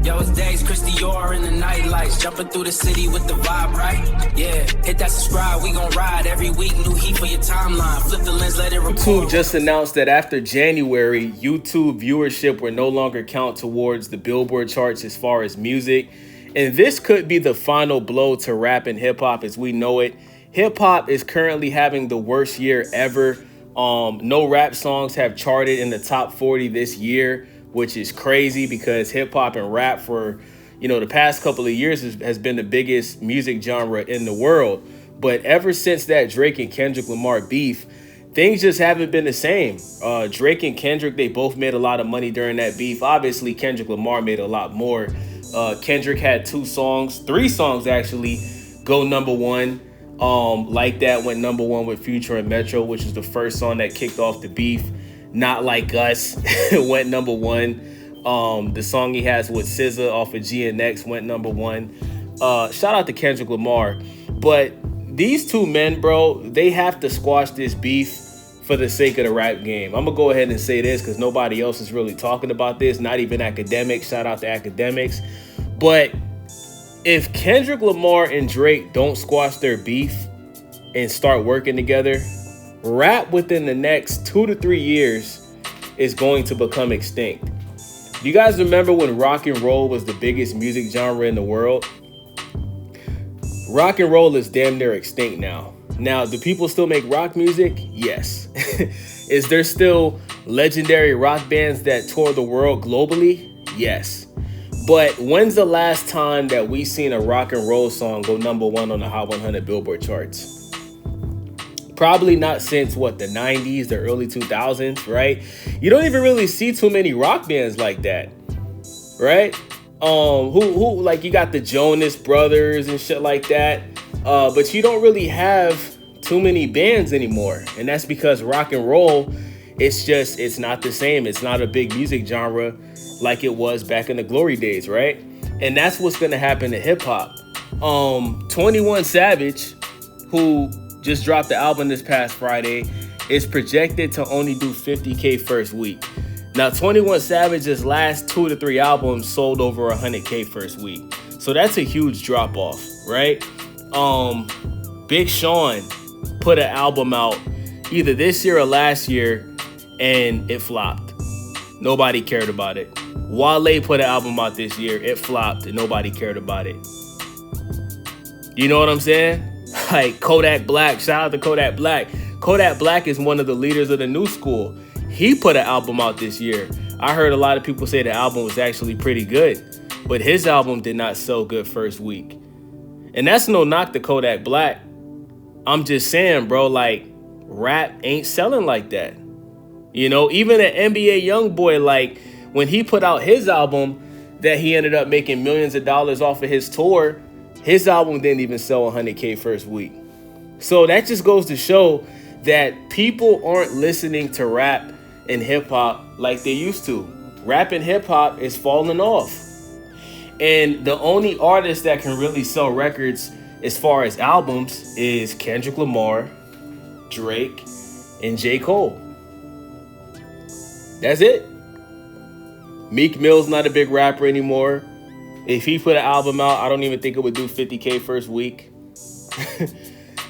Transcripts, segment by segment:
Yo, it's DazeChrisDior in the night lights, jumping through the city with the vibe, right? Yeah, hit that subscribe, we gon' ride every week, new heat for your timeline. Flip the lens, let it record. YouTube just announced that after January, YouTube viewership will no longer count towards the Billboard charts as far as music. And this could be the final blow to rap and hip hop as we know it. Hip hop is currently having the worst year ever. No rap songs have charted in the top 40 this year, which is crazy because hip hop and rap for, the past couple of years has been the biggest music genre in the world. But ever since that Drake and Kendrick Lamar beef, things just haven't been the same. Drake and Kendrick, they both made a lot of money during that beef. Obviously, Kendrick Lamar made a lot more. Kendrick had 3 songs actually, go number one. Like That went number one with Future and Metro, which is the first song that kicked off the beef. Not Like Us went number one. The song he has with SZA off of GNX went number one. Shout out to Kendrick Lamar. But these two men, bro, they have to squash this beef for the sake of the rap game. I'm gonna go ahead and say this because nobody else is really talking about this, not even academics. Shout out to academics. But if Kendrick Lamar and Drake don't squash their beef and start working together, rap within the next 2 to 3 years is going to become extinct. Do you guys remember when rock and roll was the biggest music genre in the world? Rock and roll is damn near extinct now. Now, do people still make rock music? Yes. Is there still legendary rock bands that tour the world globally? Yes. But when's the last time that we seen a rock and roll song go number one on the Hot 100 Billboard charts? Probably not since, the 90s, the early 2000s, right? You don't even really see too many rock bands like that, right? Who like, you got the Jonas Brothers and shit like that, but you don't really have too many bands anymore. And that's because rock and roll, it's not the same. It's not a big music genre like it was back in the glory days, right? And that's what's gonna happen to hip hop. 21 Savage, who just dropped the album this past Friday, is projected to only do 50K first week. Now, 21 Savage's last 2 to 3 albums sold over 100K first week. So that's a huge drop off, right? Big Sean put an album out either this year or last year and it flopped. Nobody cared about it. Wale put an album out this year, it flopped and nobody cared about it. You know what I'm saying? Like Kodak Black, shout out to Kodak Black. Kodak Black is one of the leaders of the new school. He put an album out this year. I heard a lot of people say the album was actually pretty good, but his album did not sell good first week. And that's no knock to Kodak Black. I'm just saying, bro, like, rap ain't selling like that. Even an NBA YoungBoy, like, when he put out his album that he ended up making millions of dollars off of his tour, his album didn't even sell 100K first week. So that just goes to show that people aren't listening to rap and hip hop like they used to. Rap and hip hop is falling off. And the only artist that can really sell records as far as albums is Kendrick Lamar, Drake, and J. Cole. That's it. Meek Mill's not a big rapper anymore. If he put an album out, I don't even think it would do 50K first week.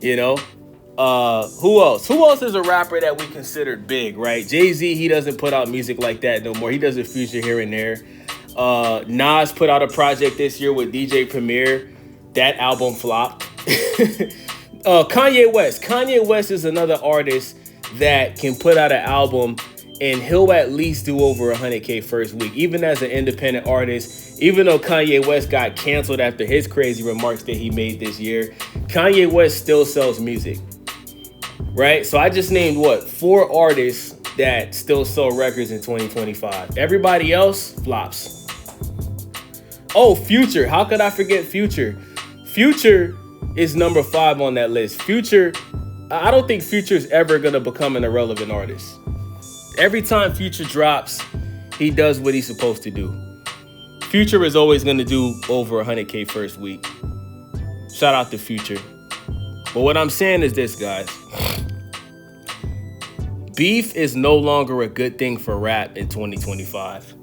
Who else? Who else is a rapper that we considered big, right? Jay-Z, he doesn't put out music like that no more. He does a feature here and there. Nas put out a project this year with DJ Premier. That album flopped. Kanye West. Kanye West is another artist that can put out an album and he'll at least do over 100K first week, even as an independent artist. Even though Kanye West got canceled after his crazy remarks that he made this year, Kanye West still sells music, right? So I just named, 4 artists that still sell records in 2025. Everybody else flops. Oh, Future. How could I forget Future? Future is number 5 on that list. Future, I don't think Future's ever going to become an irrelevant artist. Every time Future drops, he does what he's supposed to do. Future is always going to do over 100K first week. Shout out to Future. But what I'm saying is this, guys. Beef is no longer a good thing for rap in 2025.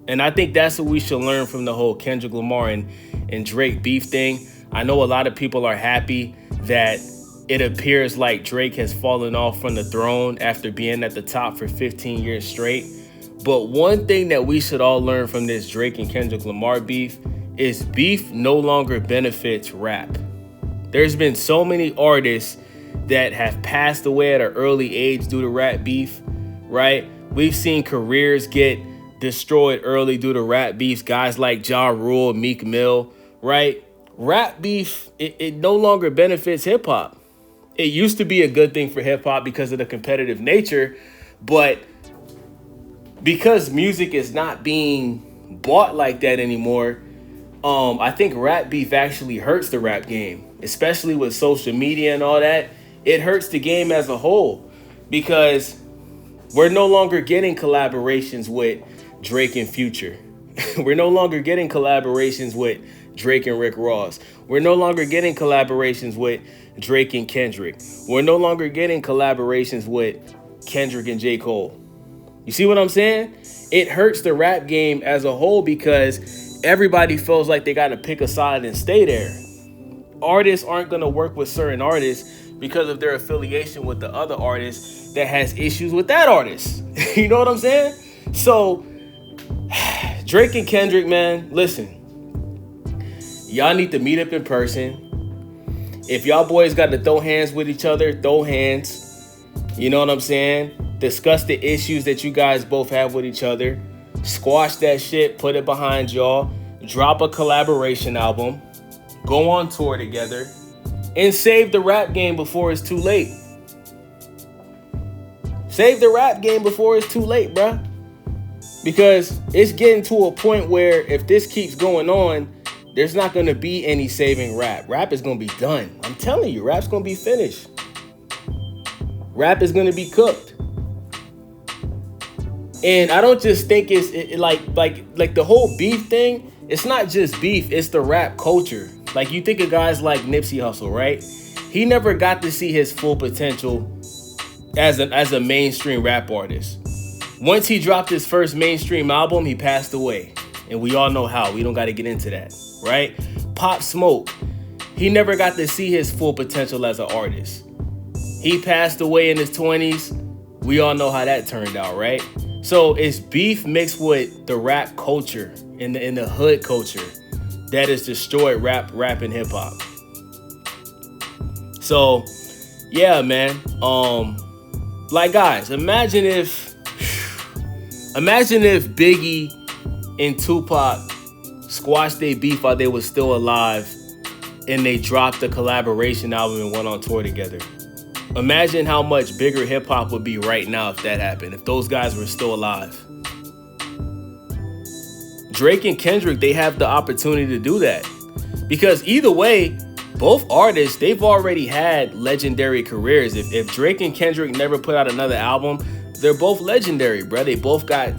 And I think that's what we should learn from the whole Kendrick Lamar and Drake beef thing. I know a lot of people are happy that it appears like Drake has fallen off from the throne after being at the top for 15 years straight. But one thing that we should all learn from this Drake and Kendrick Lamar beef is beef no longer benefits rap. There's been so many artists that have passed away at an early age due to rap beef, right? We've seen careers get destroyed early due to rap beefs. Guys like Ja Rule, Meek Mill, right? Rap beef, it no longer benefits hip hop. It used to be a good thing for hip hop because of the competitive nature, but because music is not being bought like that anymore, I think rap beef actually hurts the rap game, especially with social media and all that. It hurts the game as a whole because we're no longer getting collaborations with Drake and Future. We're no longer getting collaborations with Drake and Rick Ross. We're no longer getting collaborations with Drake and Kendrick. We're no longer getting collaborations with Kendrick and J. Cole. You see what I'm saying? It hurts the rap game as a whole because everybody feels like they got to pick a side and stay there. Artists aren't going to work with certain artists because of their affiliation with the other artist that has issues with that artist. You know what I'm saying? So, Drake and Kendrick, man, listen. Y'all need to meet up in person. If y'all boys got to throw hands with each other, throw hands. You know what I'm saying? Discuss the issues that you guys both have with each other. Squash that shit, put it behind y'all. Drop a collaboration album. Go on tour together. And save the rap game before it's too late. Save the rap game before it's too late, bruh. Because it's getting to a point where if this keeps going on, there's not going to be any saving rap. Rap is going to be done. I'm telling you, rap's going to be finished. Rap is going to be cooked. And I don't just think it's like the whole beef thing. It's not just beef. It's the rap culture. Like you think of guys like Nipsey Hussle, right? He never got to see his full potential as a mainstream rap artist. Once he dropped his first mainstream album, he passed away. And we all know how. We don't got to get into that, right? Pop Smoke. He never got to see his full potential as an artist. He passed away in his 20s. We all know how that turned out, right? So it's beef mixed with the rap culture in the hood culture that has destroyed rap and hip hop. So, yeah, man. Like guys, imagine if Biggie and Tupac squashed their beef while they were still alive and they dropped a collaboration album and went on tour together. Imagine how much bigger hip hop would be right now if that happened, if those guys were still alive. Drake and Kendrick, they have the opportunity to do that. Because either way, both artists, they've already had legendary careers. If Drake and Kendrick never put out another album, they're both legendary, bro. They both got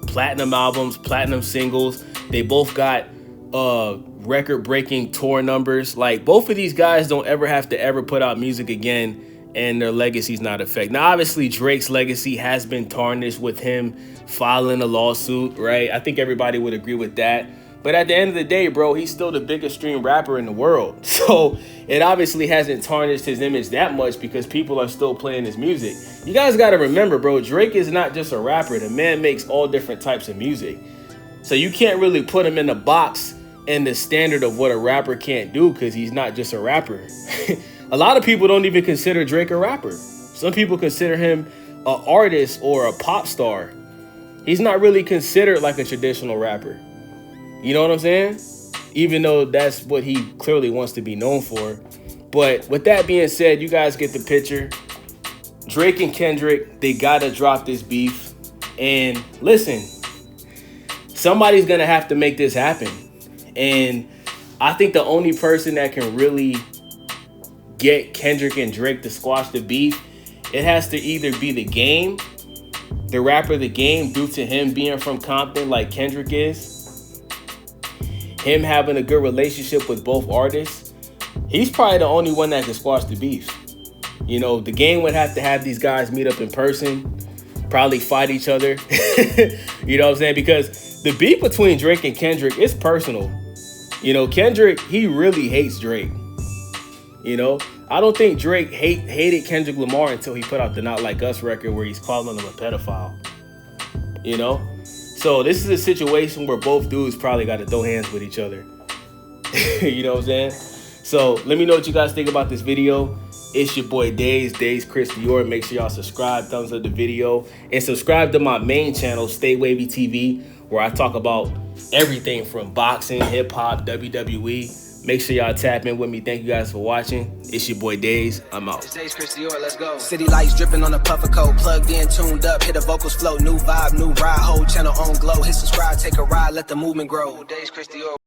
platinum albums, platinum singles. They both got record-breaking tour numbers. Like, both of these guys don't ever have to ever put out music again and their legacy's not affected. Now, obviously, Drake's legacy has been tarnished with him filing a lawsuit, right? I think everybody would agree with that. But at the end of the day, bro, he's still the biggest stream rapper in the world. So it obviously hasn't tarnished his image that much because people are still playing his music. You guys got to remember, bro, Drake is not just a rapper. The man makes all different types of music. So you can't really put him in the box and the standard of what a rapper can't do because he's not just a rapper. A lot of people don't even consider Drake a rapper. Some people consider him an artist or a pop star. He's not really considered like a traditional rapper. You know what I'm saying? Even though that's what he clearly wants to be known for. But with that being said, you guys get the picture. Drake and Kendrick, they gotta drop this beef. And listen, somebody's gonna have to make this happen. And I think the only person that can really get Kendrick and Drake to squash the beef, it has to either be The Game, the rapper The Game, due to him being from Compton like Kendrick is, him having a good relationship with both artists. He's probably the only one that can squash the beef. You know, The Game would have to have these guys meet up in person, probably fight each other. You know what I'm saying? Because The beef between Drake and Kendrick is personal. You know, Kendrick, he really hates Drake. You know, I don't think Drake hated Kendrick Lamar until he put out the Not Like Us record where he's calling him a pedophile. You know? So this is a situation where both dudes probably got to throw hands with each other. You know what I'm saying? So let me know what you guys think about this video. It's your boy DazeChrisDior. Make sure y'all subscribe, thumbs up the video, and subscribe to my main channel, Stay Wavy TV, where I talk about everything from boxing, hip hop, WWE. Make sure y'all tap in with me. Thank you guys for watching. It's your boy Daze. I'm out. It's DazeChrisDior, let's go. City lights dripping on a puffer coat. Plugged in, tuned up, hit the vocals float. New vibe, new ride, whole channel on glow. Hit subscribe, take a ride, let the movement grow. DazeChrisDior.